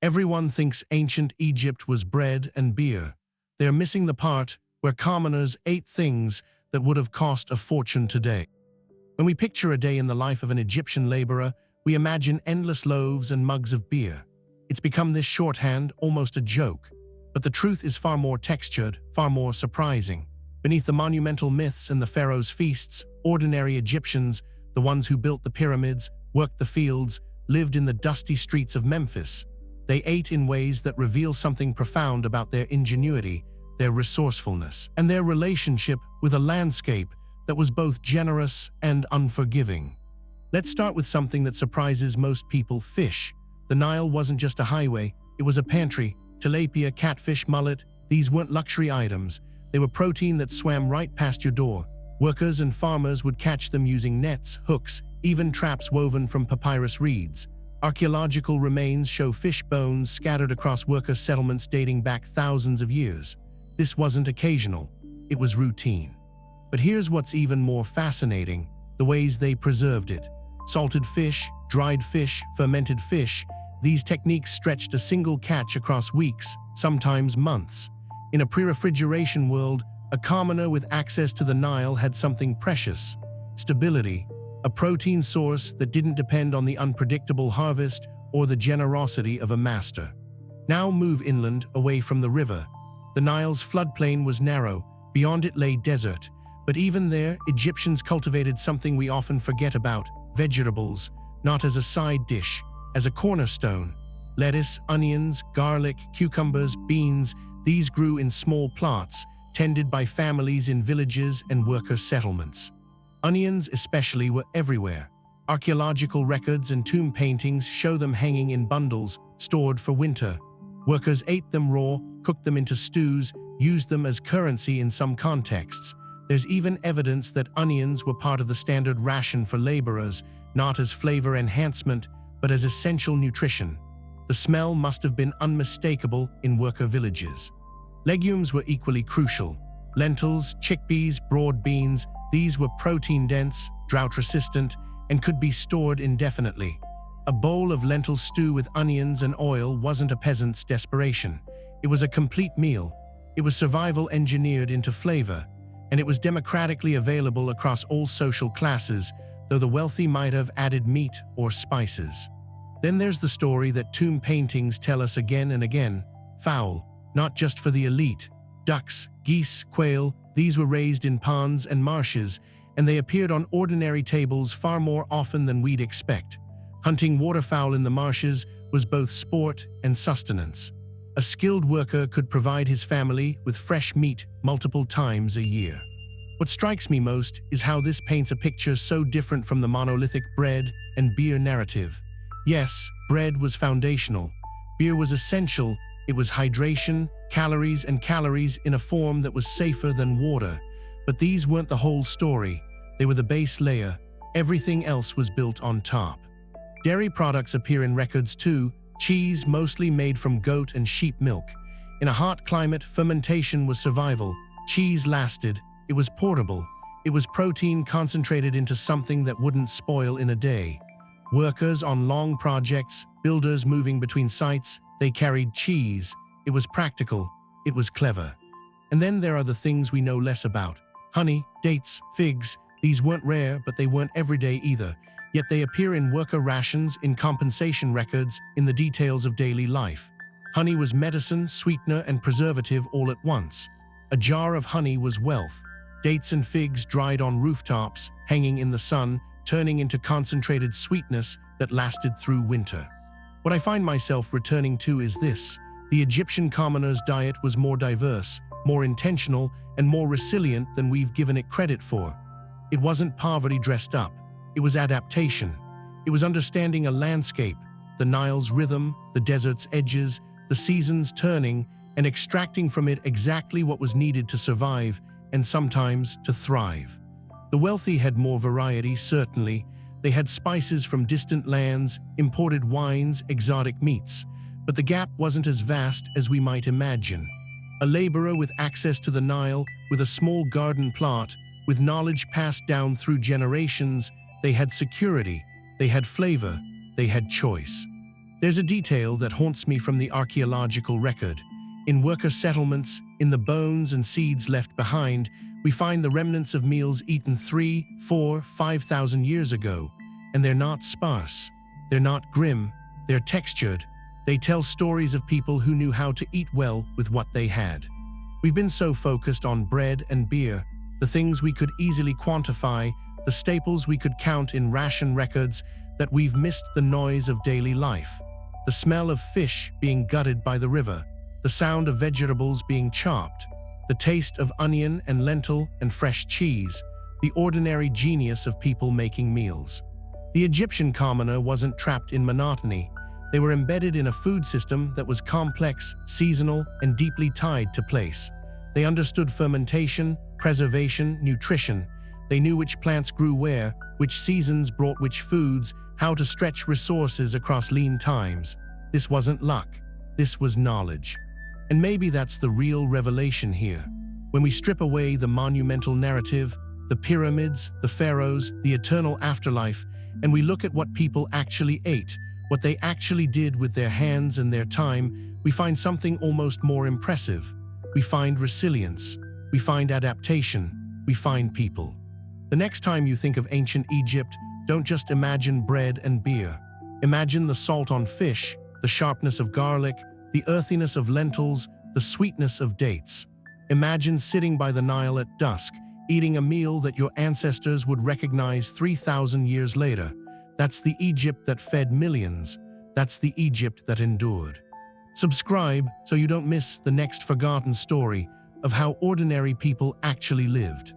Everyone thinks ancient Egypt was bread and beer. They're missing the part where commoners ate things that would have cost a fortune today. When we picture a day in the life of an Egyptian laborer, we imagine endless loaves and mugs of beer. It's become this shorthand, almost a joke. But the truth is far more textured, far more surprising. Beneath the monumental myths and the pharaoh's feasts, ordinary Egyptians, the ones who built the pyramids, worked the fields, lived in the dusty streets of Memphis. They ate in ways that reveal something profound about their ingenuity, their resourcefulness, and their relationship with a landscape that was both generous and unforgiving. Let's start with something that surprises most people: fish. The Nile wasn't just a highway, it was a pantry. Tilapia, catfish, mullet, these weren't luxury items. They were protein that swam right past your door. Workers and farmers would catch them using nets, hooks, even traps woven from papyrus reeds. Archaeological remains show fish bones scattered across worker settlements dating back thousands of years. This wasn't occasional, it was routine. But here's what's even more fascinating: the ways they preserved it. Salted fish, dried fish, fermented fish. These techniques stretched a single catch across weeks, sometimes months. In a pre-refrigeration world, a commoner with access to the Nile had something precious: stability, a protein source that didn't depend on the unpredictable harvest or the generosity of a master. Now move inland, away from the river. The Nile's floodplain was narrow, beyond it lay desert. But even there, Egyptians cultivated something we often forget about: vegetables, not as a side dish, as a cornerstone. Lettuce, onions, garlic, cucumbers, beans, these grew in small plots, tended by families in villages and worker settlements. Onions especially were everywhere. Archaeological records and tomb paintings show them hanging in bundles, stored for winter. Workers ate them raw, cooked them into stews, used them as currency in some contexts. There's even evidence that onions were part of the standard ration for laborers, not as flavor enhancement, but as essential nutrition. The smell must have been unmistakable in worker villages. Legumes were equally crucial. Lentils, chickpeas, broad beans, these were protein-dense, drought-resistant, and could be stored indefinitely. A bowl of lentil stew with onions and oil wasn't a peasant's desperation. It was a complete meal. It was survival engineered into flavor, and it was democratically available across all social classes, though the wealthy might have added meat or spices. Then there's the story that tomb paintings tell us again and again: fowl, not just for the elite. Ducks, geese, quail, these were raised in ponds and marshes, and they appeared on ordinary tables far more often than we'd expect. Hunting waterfowl in the marshes was both sport and sustenance. A skilled worker could provide his family with fresh meat multiple times a year. What strikes me most is how this paints a picture so different from the monolithic bread and beer narrative. Yes, bread was foundational. Beer was essential. It was hydration, calories and calories in a form that was safer than water. But these weren't the whole story. They were the base layer. Everything else was built on top. Dairy products appear in records too. Cheese, mostly made from goat and sheep milk. In a hot climate, fermentation was survival. Cheese lasted. It was portable. It was protein concentrated into something that wouldn't spoil in a day. Workers on long projects, builders moving between sites, they carried cheese. It was practical. It was clever. And then there are the things we know less about. Honey, dates, figs. These weren't rare, but they weren't everyday either. Yet they appear in worker rations, in compensation records, in the details of daily life. Honey was medicine, sweetener, and preservative all at once. A jar of honey was wealth. Dates and figs dried on rooftops, hanging in the sun, turning into concentrated sweetness that lasted through winter. What I find myself returning to is this: the Egyptian commoner's diet was more diverse, more intentional, and more resilient than we've given it credit for. It wasn't poverty dressed up. It was adaptation. It was understanding a landscape, the Nile's rhythm, the desert's edges, the seasons turning, and extracting from it exactly what was needed to survive and sometimes to thrive. The wealthy had more variety, certainly. They had spices from distant lands, imported wines, exotic meats. But the gap wasn't as vast as we might imagine. A laborer with access to the Nile, with a small garden plot, with knowledge passed down through generations, they had security, they had flavor, they had choice. There's a detail that haunts me from the archaeological record. In worker settlements, in the bones and seeds left behind, we find the remnants of meals eaten 3, 4, 5,000 years ago. And they're not sparse. They're not grim. They're textured. They tell stories of people who knew how to eat well with what they had. We've been so focused on bread and beer, the things we could easily quantify, the staples we could count in ration records, that we've missed the noise of daily life. The smell of fish being gutted by the river, the sound of vegetables being chopped, the taste of onion and lentil and fresh cheese, the ordinary genius of people making meals. The Egyptian commoner wasn't trapped in monotony. They were embedded in a food system that was complex, seasonal, and deeply tied to place. They understood fermentation, preservation, nutrition. They knew which plants grew where, which seasons brought which foods, how to stretch resources across lean times. This wasn't luck. This was knowledge. And maybe that's the real revelation here. When we strip away the monumental narrative, the pyramids, the pharaohs, the eternal afterlife, and we look at what people actually ate, what they actually did with their hands and their time, we find something almost more impressive. We find resilience. We find adaptation. We find people. The next time you think of ancient Egypt, don't just imagine bread and beer. Imagine the salt on fish, the sharpness of garlic, the earthiness of lentils, the sweetness of dates. Imagine sitting by the Nile at dusk, eating a meal that your ancestors would recognize 3,000 years later. That's the Egypt that fed millions. That's the Egypt that endured. Subscribe so you don't miss the next forgotten story of how ordinary people actually lived.